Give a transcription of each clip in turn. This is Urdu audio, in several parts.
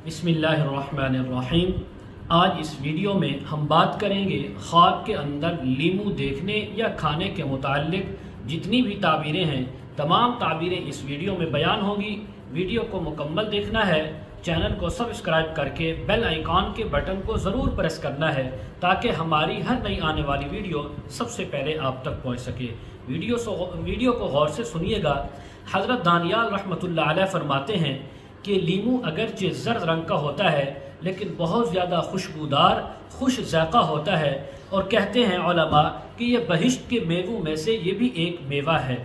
بسم اللہ الرحمن الرحیم۔ آج اس ویڈیو میں ہم بات کریں گے خواب کے اندر لیمو دیکھنے یا کھانے کے متعلق جتنی بھی تعبیریں ہیں، تمام تعبیریں اس ویڈیو میں بیان ہوگی۔ ویڈیو کو مکمل دیکھنا ہے، چینل کو سبسکرائب کر کے بیل آئیکن کے بٹن کو ضرور پریس کرنا ہے تاکہ ہماری ہر نئی آنے والی ویڈیو سب سے پہلے آپ تک پہنچ سکے۔ ویڈیو کو غور سے سنیے گا۔ حضرت دانیال رحمۃ اللہ علیہ فرماتے ہیں کہ لیمو اگرچہ زرد رنگ کا ہوتا ہے لیکن بہت زیادہ خوشبودار، خوش ذائقہ ہوتا ہے، اور کہتے ہیں علماء کہ یہ بہشت کے میووں میں سے یہ بھی ایک میوہ ہے۔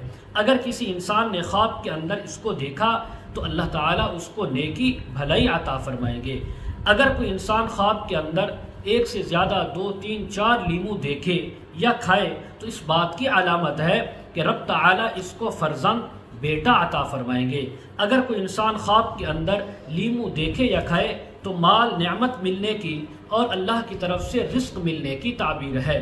اگر کسی انسان نے خواب کے اندر اس کو دیکھا تو اللہ تعالیٰ اس کو نیکی بھلائی عطا فرمائیں گے۔ اگر کوئی انسان خواب کے اندر ایک سے زیادہ 2، 3، 4 لیمو دیکھے یا کھائے تو اس بات کی علامت ہے کہ رب تعالیٰ اس کو فرزند، بیٹا عطا فرمائیں گے۔ اگر کوئی انسان خواب کے اندر لیمو دیکھے یا کھائے تو مال نعمت ملنے کی اور اللہ کی طرف سے رزق ملنے کی تعبیر ہے۔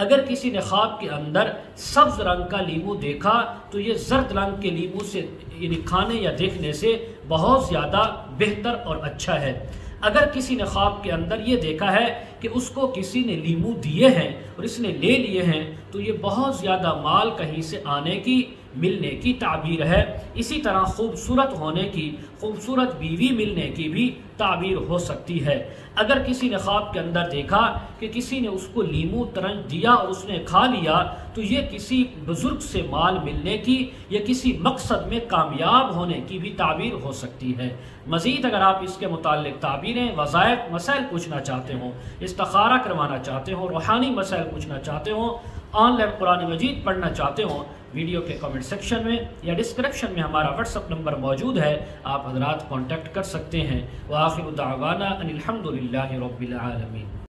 اگر کسی نے خواب کے اندر سبز رنگ کا لیمو دیکھا تو یہ زرد رنگ کے لیمو سے یعنی کھانے یا دیکھنے سے بہت زیادہ بہتر اور اچھا ہے۔ اگر کسی نے خواب کے اندر یہ دیکھا ہے کہ اس کو کسی نے لیمو دیے ہیں اور اس نے لے لیے ہیں تو یہ بہت زیادہ مال کہیں سے آنے کی، ملنے کی تعبیر ہے۔ اسی طرح خوبصورت ہونے کی، خوبصورت بیوی ملنے کی بھی تعبیر ہو سکتی ہے۔ اگر کسی نے خواب کے اندر دیکھا کہ کسی نے اس کو لیمو ترنج دیا اور اس نے کھا لیا تو یہ کسی بزرگ سے مال ملنے کی یا کسی مقصد میں کامیاب ہونے کی بھی تعبیر ہو سکتی ہے۔ مزید اگر آپ اس کے متعلق تعبیریں، وظائف، مسائل پوچھنا چاہتے ہوں، استخارہ کروانا چاہتے ہوں، روحانی مسائل پوچھنا چاہتے ہوں، آن لائن قرآن مجید پڑھنا چاہتے ہوں، ویڈیو کے کمنٹ سیکشن میں یا ڈسکرپشن میں ہمارا واٹس ایپ نمبر موجود ہے، آپ حضرات کانٹیکٹ کر سکتے ہیں۔ وآخر دعوانا ان الحمد للہ رب العالمین۔